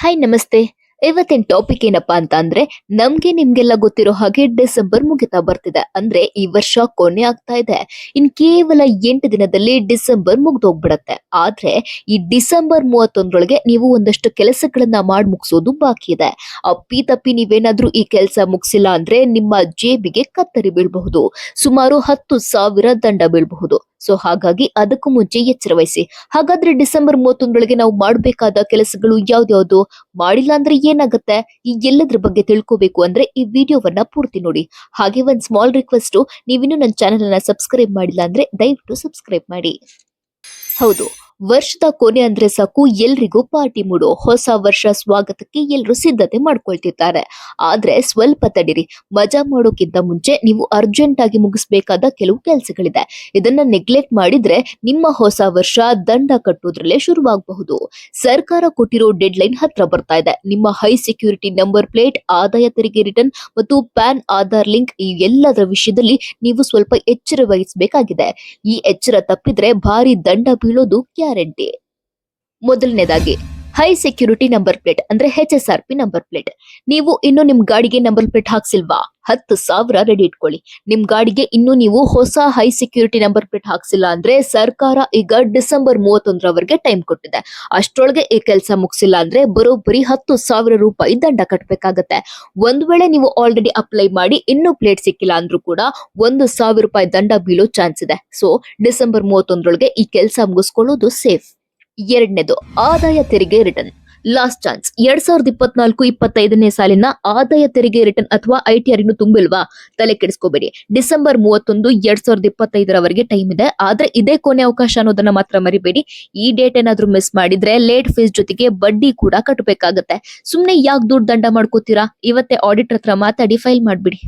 Hi ನಮಸ್ತೆ. ಇವತ್ತಿನ topic ಏನಪ್ಪಾ ಅಂತ ಅಂದ್ರೆ ನಮ್ಗೆ ನಿಮ್ಗೆಲ್ಲ ಗೊತ್ತಿರೋ ಹಾಗೆ ಡಿಸೆಂಬರ್ ಮುಗಿತಾ ಬರ್ತಿದೆ. ಅಂದ್ರೆ ಈ ವರ್ಷ ಕೊನೆ ಆಗ್ತಾ ಇದೆ. ಇನ್ ಕೇವಲ 8 ದಿನದಲ್ಲಿ ಡಿಸೆಂಬರ್ ಮುಗ್ದೋಗ್ಬಿಡತ್ತೆ. ಆದ್ರೆ ಈ ಡಿಸೆಂಬರ್ 31ರೊಳಗೆ ನೀವು ಒಂದಷ್ಟು ಕೆಲಸಗಳನ್ನ ಮಾಡಿ ಮುಗಿಸೋದು ಬಾಕಿ ಇದೆ. ಅಪ್ಪಿ ತಪ್ಪಿ ನೀವೇನಾದ್ರೂ ಈ ಕೆಲಸ ಮುಗಿಸಿಲ್ಲ ಅಂದ್ರೆ ನಿಮ್ಮ ಜೇಬಿಗೆ ಕತ್ತರಿ ಬೀಳ್ಬಹುದು. ಸುಮಾರು 10,000 ದಂಡ ಬೀಳ್ಬಹುದು. ಸೊ ಹಾಗಾಗಿ ಅದಕ್ಕೂ ಮುಂಚೆ ಎಚ್ಚರ ವಹಿಸಿ. ಹಾಗಾದ್ರೆ ಡಿಸೆಂಬರ್ 31ರೊಳಗೆ ನಾವು ಮಾಡಬೇಕಾದ ಕೆಲಸಗಳು ಯಾವ್ದ್ಯಾವ್ದು, ಮಾಡಿಲ್ಲ ಅಂದ್ರೆ ಏನಾಗುತ್ತೆ, ಈ ಎಲ್ಲದ್ರ ಬಗ್ಗೆ ತಿಳ್ಕೋಬೇಕು ಅಂದ್ರೆ ಈ ವಿಡಿಯೋವನ್ನ ಪೂರ್ತಿ ನೋಡಿ. ಹಾಗೆ ಒಂದ್ ಸ್ಮಾಲ್ ರಿಕ್ವೆಸ್ಟ್, ನೀವಿನ್ನು ನನ್ನ ಚಾನೆಲ್ ಅನ್ನ ಸಬ್ಸ್ಕ್ರೈಬ್ ಮಾಡಿಲ್ಲ ಅಂದ್ರೆ ದಯವಿಟ್ಟು ಸಬ್ಸ್ಕ್ರೈಬ್ ಮಾಡಿ. ಹೌದು, ವರ್ಷದ ಕೊನೆ ಅಂದ್ರೆ ಸಾಕು ಎಲ್ರಿಗೂ ಪಾರ್ಟಿ ಮೂಡು. ಹೊಸ ವರ್ಷ ಸ್ವಾಗತಕ್ಕೆ ಎಲ್ರು ಸಿದ್ಧತೆ ಮಾಡ್ಕೊಳ್ತಿದ್ದಾರೆ. ಆದ್ರೆ ಸ್ವಲ್ಪ ತಡೀರಿ. ಮಜಾ ಮಾಡೋಕ್ಕಿಂತ ಮುಂಚೆ ನೀವು ಅರ್ಜೆಂಟ್ ಆಗಿ ಮುಗಿಸ್ಬೇಕಾದ ಕೆಲವು ಕೆಲಸಗಳಿದೆ. ಇದನ್ನ ನೆಗ್ಲೆಕ್ಟ್ ಮಾಡಿದ್ರೆ ನಿಮ್ಮ ಹೊಸ ವರ್ಷ ದಂಡ ಕಟ್ಟೋದ್ರಲ್ಲೇ ಶುರುವಾಗಬಹುದು. ಸರ್ಕಾರ ಕೊಟ್ಟಿರೋ ಡೆಡ್ ಲೈನ್ ಹತ್ರ ಬರ್ತಾ ಇದೆ. ನಿಮ್ಮ ಹೈ ಸೆಕ್ಯೂರಿಟಿ ನಂಬರ್ ಪ್ಲೇಟ್, ಆದಾಯ ತೆರಿಗೆ ರಿಟರ್ನ್ ಮತ್ತು ಪ್ಯಾನ್ ಆಧಾರ್ ಲಿಂಕ್ ಈ ಎಲ್ಲದರ ವಿಷಯದಲ್ಲಿ ನೀವು ಸ್ವಲ್ಪ ಎಚ್ಚರ ವಹಿಸಬೇಕಾಗಿದೆ. ಈ ಎಚ್ಚರ ತಪ್ಪಿದ್ರೆ ಭಾರಿ ದಂಡ ಬೀಳೋದು ಗ್ಯಾರಂಟಿ. ಮೊದಲನೇದಾಗಿ ಹೈ ಸೆಕ್ಯೂರಿಟಿ ನಂಬರ್ ಪ್ಲೇಟ್ ಅಂದ್ರೆ HSRP ನಂಬರ್ ಪ್ಲೇಟ್. ನೀವು ಇನ್ನು ನಿಮ್ ಗಾಡಿಗೆ ನಂಬರ್ ಪ್ಲೇಟ್ ಹಾಕ್ಸಿಲ್ವಾ? 10,000 ರೆಡಿ ಇಟ್ಕೊಳ್ಳಿ. ನಿಮ್ ಗಾಡಿಗೆ ಇನ್ನು ನೀವು ಹೊಸ ಹೈ ಸೆಕ್ಯೂರಿಟಿ ನಂಬರ್ ಪ್ಲೇಟ್ ಹಾಕ್ಸಿಲ್ಲ ಅಂದ್ರೆ ಸರ್ಕಾರ ಈಗ ಡಿಸೆಂಬರ್ 31ರವರೆಗೆ ಟೈಮ್ ಕೊಟ್ಟಿದೆ. ಅಷ್ಟ್ರೊಳಗೆ ಈ ಕೆಲಸ ಮುಗಿಸಿಲ್ಲ ಅಂದ್ರೆ ಬರೋಬ್ಬರಿ 10,000 ರೂಪಾಯಿ ದಂಡ ಕಟ್ಟಬೇಕಾಗತ್ತೆ. ಒಂದ್ ವೇಳೆ ನೀವು ಆಲ್ರೆಡಿ ಅಪ್ಲೈ ಮಾಡಿ ಇನ್ನೂ ಪ್ಲೇಟ್ ಸಿಕ್ಕಿಲ್ಲ ಅಂದ್ರೂ ಕೂಡ 1,000 ರೂಪಾಯಿ ದಂಡ ಬೀಳೋ ಚಾನ್ಸ್ ಇದೆ. ಸೊ ಡಿಸೆಂಬರ್ 31ರೊಳಗೆ ಈ ಕೆಲಸ ಮುಗಿಸ್ಕೊಳ್ಳೋದು ಸೇಫ್. ಎರಡನೇದು ಆದಾಯ ತೆರಿಗೆ ರಿಟರ್ನ್. Last chance. 2024-25ನೇ ಸಾಲಿನ ಆದಾಯ ತೆರಿಗೆ ರಿಟರ್ನ್ ಅಥವಾ ITR ಇನ್ನು ತುಂಬಿಲ್ವಾ? ತಲೆ ಕೆಡಿಸ್ಕೋಬೇಡಿ. ಡಿಸೆಂಬರ್ 31, 2025ರವರೆಗೆ ಟೈಮ್ ಇದೆ. ಆದ್ರೆ ಇದೇ ಕೊನೆ ಅವಕಾಶ ಅನ್ನೋದನ್ನ ಮಾತ್ರ ಮರಿಬೇಡಿ. ಈ ಡೇಟ್ ಏನಾದ್ರೂ ಮಿಸ್ ಮಾಡಿದ್ರೆ ಲೇಟ್ ಫೀಸ್ ಜೊತೆಗೆ ಬಡ್ಡಿ ಕೂಡ ಕಟ್ಟಬೇಕಾಗತ್ತೆ. ಸುಮ್ನೆ ಯಾಕೆ ದುಡ್ಡು ದಂಡ ಮಾಡ್ಕೋತೀರಾ? ಇವತ್ತೇ ಆಡಿಟರ್ ಹತ್ರ ಮಾತಾಡಿ ಫೈಲ್ ಮಾಡ್ಬಿಡಿ.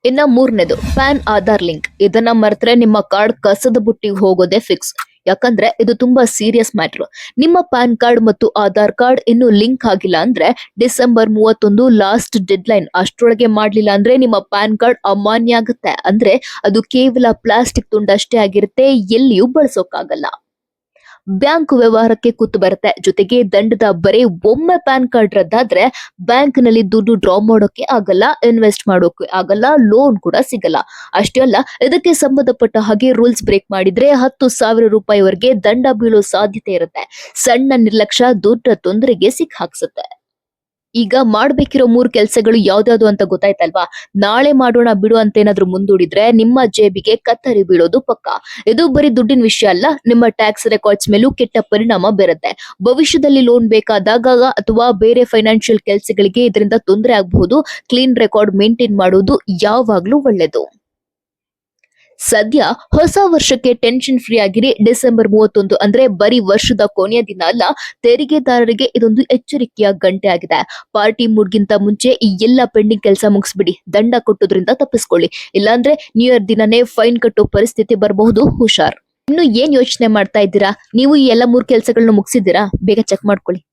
ಇನ್ನ ಮೂರನೇದು ಪ್ಯಾನ್ ಆಧಾರ್ ಲಿಂಕ್. ಇದನ್ನ ಮರೆತ್ರೆ ನಿಮ್ಮ ಕಾರ್ಡ್ ಕಸದ ಬುಟ್ಟಿಗೆ ಹೋಗೋದೇ ಫಿಕ್ಸ್. ಯಾಕಂದ್ರೆ ಇದು ತುಂಬಾ ಸೀರಿಯಸ್ ಮ್ಯಾಟರ್. ನಿಮ್ಮ ಪ್ಯಾನ್ ಕಾರ್ಡ್ ಮತ್ತು ಆಧಾರ್ ಕಾರ್ಡ್ ಇನ್ನು ಲಿಂಕ್ ಆಗಿಲ್ಲ ಅಂದ್ರೆ ಡಿಸೆಂಬರ್ 31 ಲಾಸ್ಟ್ ಡೆಡ್ ಲೈನ್. ಅಷ್ಟ್ರೊಳಗೆ ಮಾಡ್ಲಿಲ್ಲ ಅಂದ್ರೆ ನಿಮ್ಮ ಪ್ಯಾನ್ ಕಾರ್ಡ್ ಅಮಾನ್ಯ ಆಗುತ್ತೆ. ಅಂದ್ರೆ ಅದು ಕೇವಲ ಪ್ಲಾಸ್ಟಿಕ್ ತುಂಡಷ್ಟೇ ಆಗಿರುತ್ತೆ, ಎಲ್ಲಿಯೂ ಬಳಸೋಕ್ಕಾಗಲ್ಲ. ಬ್ಯಾಂಕ್ ವ್ಯವಹಾರಕ್ಕೆ ಕುತ್ತು ಬರುತ್ತೆ. ಜೊತೆಗೆ ದಂಡದ ಬರೆ ಒಮ್ಮೆ ಪ್ಯಾನ್ ಕಾರ್ಡ್ ರದ್ದಾದ್ರೆ ಬ್ಯಾಂಕ್ ನಲ್ಲಿ ದುಡ್ಡು ಡ್ರಾ ಮಾಡೋಕೆ ಆಗಲ್ಲ, ಇನ್ವೆಸ್ಟ್ ಮಾಡೋಕೆ ಆಗಲ್ಲ, ಲೋನ್ ಕೂಡ ಸಿಗಲ್ಲ. ಅಷ್ಟೇ ಅಲ್ಲ, ಇದಕ್ಕೆ ಸಂಬಂಧಪಟ್ಟ ಹಾಗೆ ರೂಲ್ಸ್ ಬ್ರೇಕ್ ಮಾಡಿದ್ರೆ 10,000 ರೂಪಾಯಿವರೆಗೆ ದಂಡ ಬೀಳೋ ಸಾಧ್ಯತೆ ಇರುತ್ತೆ. ಸಣ್ಣ ನಿರ್ಲಕ್ಷ್ಯ ದೊಡ್ಡ ತೊಂದರೆಗೆ ಸಿಕ್ಕಾಕ್ಸುತ್ತೆ. ಈಗ ಮಾಡ್ಬೇಕಿರೋ 3 ಕೆಲಸಗಳು ಯಾವ್ದಾವ್ದು ಅಂತ ಗೊತ್ತಾಯ್ತಲ್ವಾ? ನಾಳೆ ಮಾಡೋಣ ಬಿಡು ಅಂತ ಏನಾದ್ರೂ ಮುಂದೂಡಿದ್ರೆ ನಿಮ್ಮ ಜೇಬಿಗೆ ಕತ್ತರಿ ಬೀಳೋದು ಪಕ್ಕ. ಇದು ಬರೀ ದುಡ್ಡಿನ ವಿಷಯ ಅಲ್ಲ, ನಿಮ್ಮ ಟ್ಯಾಕ್ಸ್ ರೆಕಾರ್ಡ್ಸ್ ಮೇಲೂ ಕೆಟ್ಟ ಪರಿಣಾಮ ಬೀರುತ್ತೆ. ಭವಿಷ್ಯದಲ್ಲಿ ಲೋನ್ ಬೇಕಾದಾಗ ಅಥವಾ ಬೇರೆ ಫೈನಾನ್ಷಿಯಲ್ ಕೆಲಸಗಳಿಗೆ ಇದರಿಂದ ತೊಂದರೆ ಆಗಬಹುದು. ಕ್ಲೀನ್ ರೆಕಾರ್ಡ್ ಮೇಂಟೈನ್ ಮಾಡೋದು ಯಾವಾಗ್ಲೂ ಒಳ್ಳೇದು. ಸದ್ಯ ಹೊಸ ವರ್ಷಕ್ಕೆ ಟೆನ್ಷನ್ ಫ್ರೀ ಆಗಿರಿ. ಡಿಸೆಂಬರ್ 31 ಅಂದ್ರೆ ಬರೀ ವರ್ಷದ ಕೊನೆಯ ದಿನ ಅಲ್ಲ, ತೆರಿಗೆದಾರರಿಗೆ ಇದೊಂದು ಎಚ್ಚರಿಕೆಯ ಗಂಟೆ ಆಗಿದೆ. ಪಾರ್ಟಿ ಮೂಡ್ಗಿಂತ ಮುಂಚೆ ಈ ಎಲ್ಲ ಪೆಂಡಿಂಗ್ ಕೆಲಸ ಮುಗಿಸ್ಬಿಡಿ. ದಂಡ ಕೊಟ್ಟೋದ್ರಿಂದ ತಪ್ಪಿಸ್ಕೊಳ್ಳಿ. ಇಲ್ಲಾಂದ್ರೆ ನ್ಯೂ ಇಯರ್ ದಿನನೇ ಫೈನ್ ಕಟ್ಟೋ ಪರಿಸ್ಥಿತಿ ಬರಬಹುದು. ಹುಷಾರ್. ಇನ್ನು ಏನ್ ಯೋಚನೆ ಮಾಡ್ತಾ ಇದ್ದೀರಾ? ನೀವು ಈ ಎಲ್ಲ 3 ಕೆಲಸಗಳನ್ನ ಮುಗಿಸಿದ್ದೀರಾ? ಬೇಗ ಚೆಕ್ ಮಾಡ್ಕೊಳ್ಳಿ.